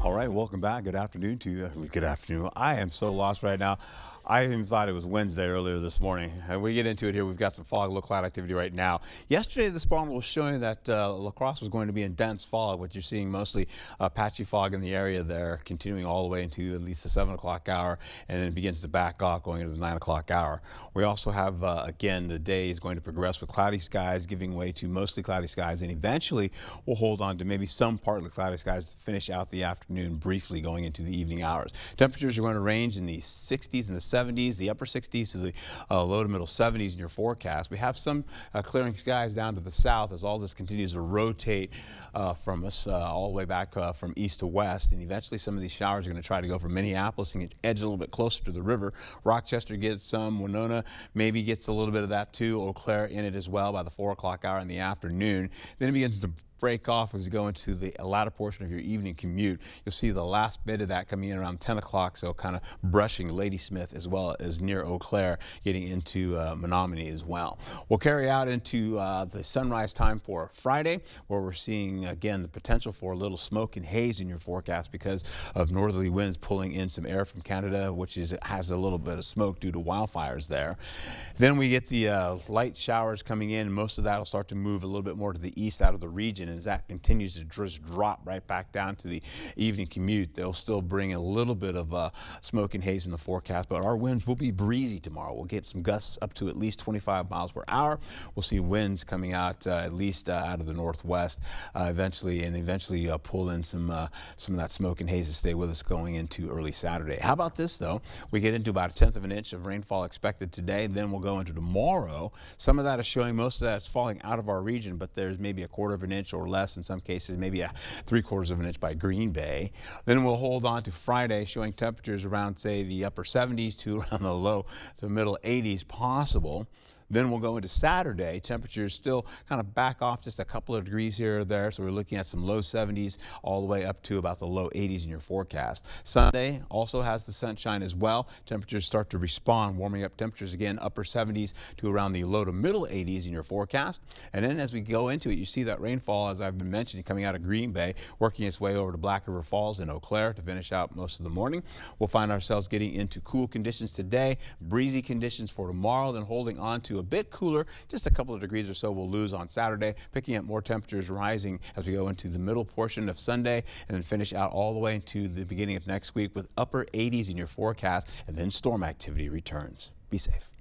All right, welcome back. Good afternoon to you. Good afternoon. I am so lost right now. I even thought it was Wednesday earlier this morning. And we get into it here. We've got some fog, low cloud activity right now. Yesterday, this bomb was showing that La Crosse was going to be in dense fog, but you're seeing mostly patchy fog in the area there, continuing all the way into at least the 7 o'clock hour, and then it begins to back off going into the 9 o'clock hour. We also have, again, the day is going to progress with cloudy skies, giving way to mostly cloudy skies, and eventually we'll hold on to maybe some partly cloudy skies to finish out the afternoon briefly going into the evening hours. Temperatures are going to range in the 60s and the 70s, the upper 60s to the low to middle 70s in your forecast. We have some clearing skies down to the south as all this continues to rotate from us all the way back from east to west, and eventually some of these showers are going to try to go from Minneapolis and edge a little bit closer to the river. Rochester gets some, Winona maybe gets a little bit of that too, Eau Claire in it as well by the 4 o'clock hour in the afternoon. Then it begins to break off as you go into the latter portion of your evening commute. You'll see the last bit of that coming in around 10 o'clock, so kind of brushing Ladysmith as well as near Eau Claire, getting into Menominee as well. We'll carry out into the sunrise time for Friday, where we're seeing again the potential for a little smoke and haze in your forecast because of northerly winds pulling in some air from Canada, which has a little bit of smoke due to wildfires there. Then we get the light showers coming in, and most of that will start to move a little bit more to the east out of the region. And as that continues to just drop right back down to the evening commute, they'll still bring a little bit of smoke and haze in the forecast, but our winds will be breezy tomorrow. We'll get some gusts up to at least 25 miles per hour. We'll see winds coming out at least out of the northwest eventually pull in some of that smoke and haze to stay with us going into early Saturday. How about this though? We get into about 1/10 of an inch of rainfall expected today. Then we'll go into tomorrow. Some of that is showing most of that is falling out of our region, but there's maybe 1/4 of an inch or less in some cases, maybe 3/4 of an inch by Green Bay. Then we'll hold on to Friday, showing temperatures around, say, the upper 70s to around the low to middle 80s possible. Then we'll go into Saturday. Temperatures still kind of back off just a couple of degrees here or there. So we're looking at some low 70s all the way up to about the low 80s in your forecast. Sunday also has the sunshine as well. Temperatures start to respond, warming up temperatures again, upper 70s to around the low to middle 80s in your forecast. And then as we go into it, you see that rainfall, as I've been mentioning, coming out of Green Bay, working its way over to Black River Falls and Eau Claire to finish out most of the morning. We'll find ourselves getting into cool conditions today, breezy conditions for tomorrow, then holding on to a bit cooler, just a couple of degrees or so we'll lose on Saturday, picking up more temperatures rising as we go into the middle portion of Sunday and then finish out all the way into the beginning of next week with upper 80s in your forecast, and then storm activity returns. Be safe.